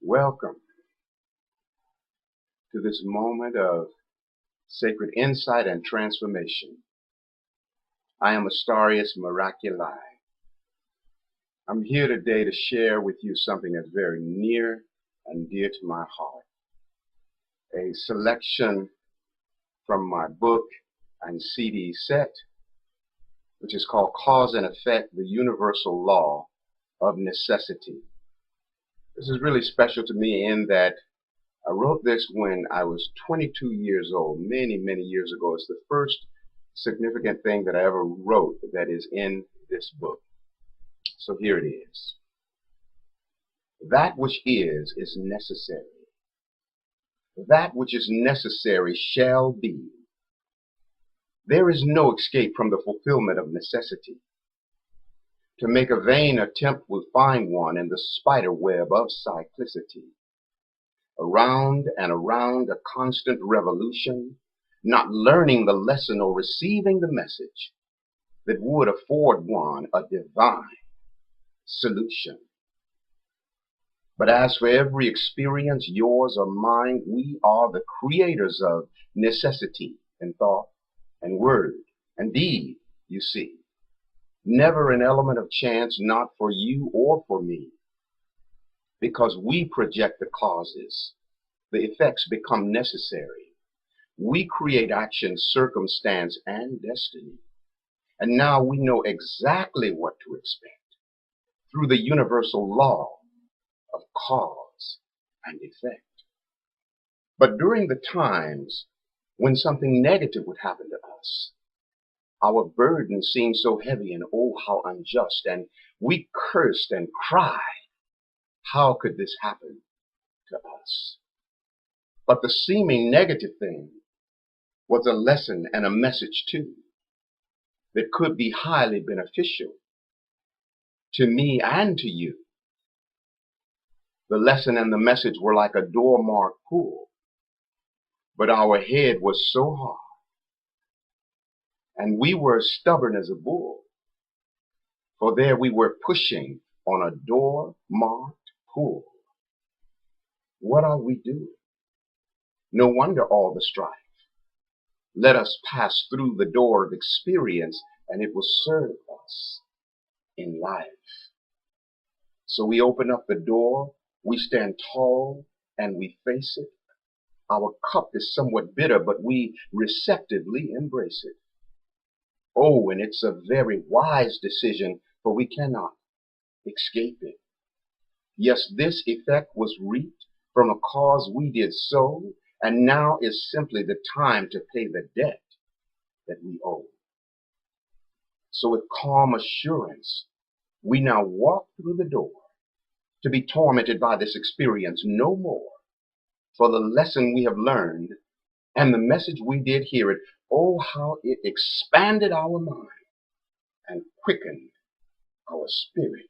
Welcome to this moment of sacred insight and transformation. I am Astarius Miraculii. I'm here today to share with you something that's very near and dear to my heart. A selection from my book and CD set, which is called Cause and Effect, the Universal Law of Necessity. This is really special to me in that I wrote this when I was 22 years old, many, many years ago. It's the first significant thing that I ever wrote that is in this book. So here it is. That which is necessary. That which is necessary shall be. There is no escape from the fulfillment of necessity. To make a vain attempt will find one in the spider web of cyclicity. Around and around a constant revolution, not learning the lesson or receiving the message that would afford one a divine solution. But as for every experience, yours or mine, we are the creators of necessity in thought and word and deed, you see. Never an element of chance, not for you or for me. Because we project the causes, the effects become necessary. We create action, circumstance, and destiny. And now we know exactly what to expect through the universal law of cause and effect. But during the times when something negative would happen to us, our burden seemed so heavy and oh, how unjust, and we cursed and cried. How could this happen to us? But the seeming negative thing was a lesson and a message too that could be highly beneficial to me and to you. The lesson and the message were like a door-marked pool, but our head was so hard, and we were as stubborn as a bull, for there we were pushing on a door-marked pool. What are we doing? No wonder all the strife. Let us pass through the door of experience, and it will serve us in life. So we open up the door, we stand tall, and we face it. Our cup is somewhat bitter, but we receptively embrace it. Oh, and it's a very wise decision, for we cannot escape it. Yes, this effect was reaped from a cause we did sow, and now is simply the time to pay the debt that we owe. So with calm assurance, we now walk through the door to be tormented by this experience no more. For the lesson we have learned and the message we did hear it, oh, how it expanded our mind and quickened our spirit.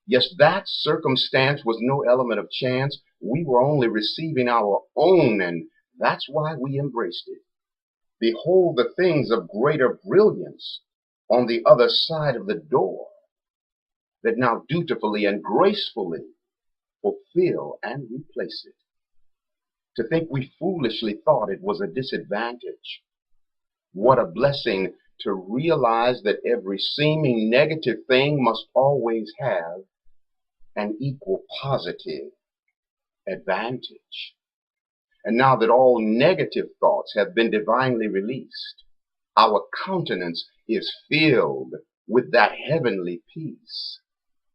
Yes, that circumstance was no element of chance. We were only receiving our own, and that's why we embraced it. Behold the things of greater brilliance on the other side of the door that now dutifully and gracefully fulfill and replace it. To think we foolishly thought it was a disadvantage. What a blessing to realize that every seeming negative thing must always have an equal positive advantage. And now that all negative thoughts have been divinely released, our countenance is filled with that heavenly peace,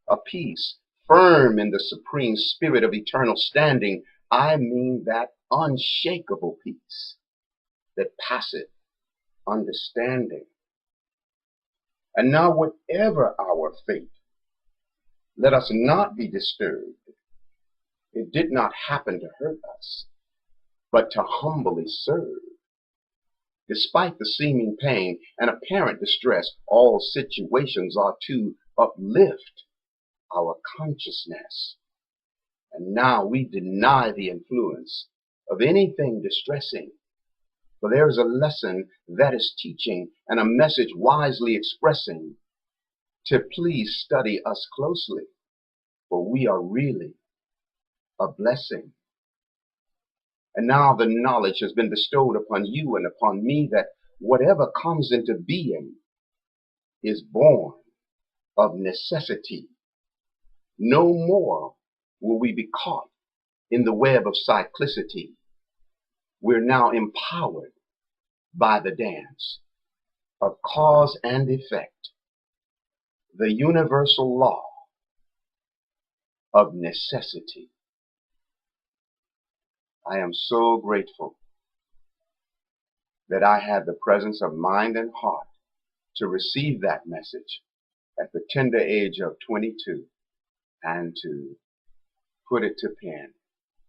a peace firm in the supreme spirit of eternal standing. I mean that unshakable peace that passeth understanding. And now whatever our fate, let us not be disturbed. It did not happen to hurt us, but to humbly serve. Despite the seeming pain and apparent distress, all situations are to uplift our consciousness. And now we deny the influence of anything distressing, for there is a lesson that is teaching and a message wisely expressing. To please study us closely, for we are really a blessing. And now the knowledge has been bestowed upon you and upon me that whatever comes into being is born of necessity. No more will we be caught in the web of cyclicity. We're now empowered by the dance of cause and effect, the universal law of necessity. I am so grateful that I had the presence of mind and heart to receive that message at the tender age of 22 and to put it to pen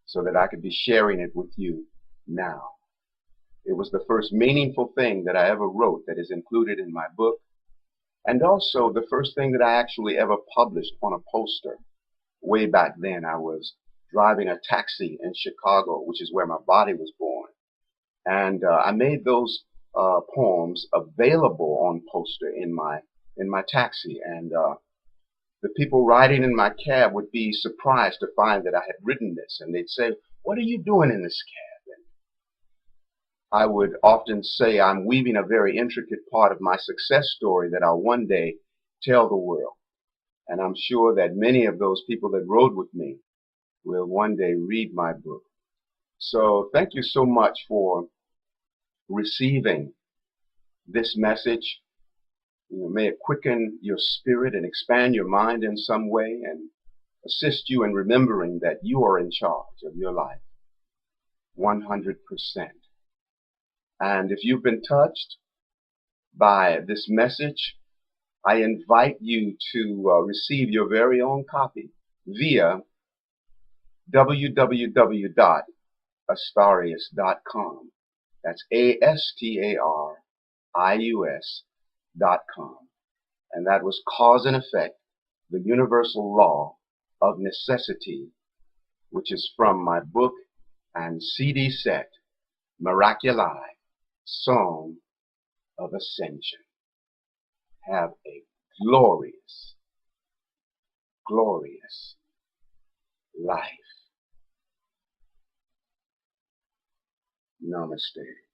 so that I could be sharing it with you now. It was the first meaningful thing that I ever wrote that is included in my book, and also the first thing that I actually ever published on a poster. Way back then, I was driving a taxi in Chicago, which is where my body was born. And I made those poems available on poster in my taxi. And the people riding in my cab would be surprised to find that I had written this. And they'd say, "What are you doing in this cab?" And I would often say, "I'm weaving a very intricate part of my success story that I'll one day tell the world." And I'm sure that many of those people that rode with me will one day read my book. So thank you so much for receiving this message. May it quicken your spirit and expand your mind in some way and assist you in remembering that you are in charge of your life 100%. And if you've been touched by this message, I invite you to receive your very own copy via www.astarius.com. That's ASTARIUS.com. And that was Cause and Effect, the Universal Law of Necessity, which is from my book and CD set, Miraculii, Song of Ascension. Have a glorious, glorious life. Namaste.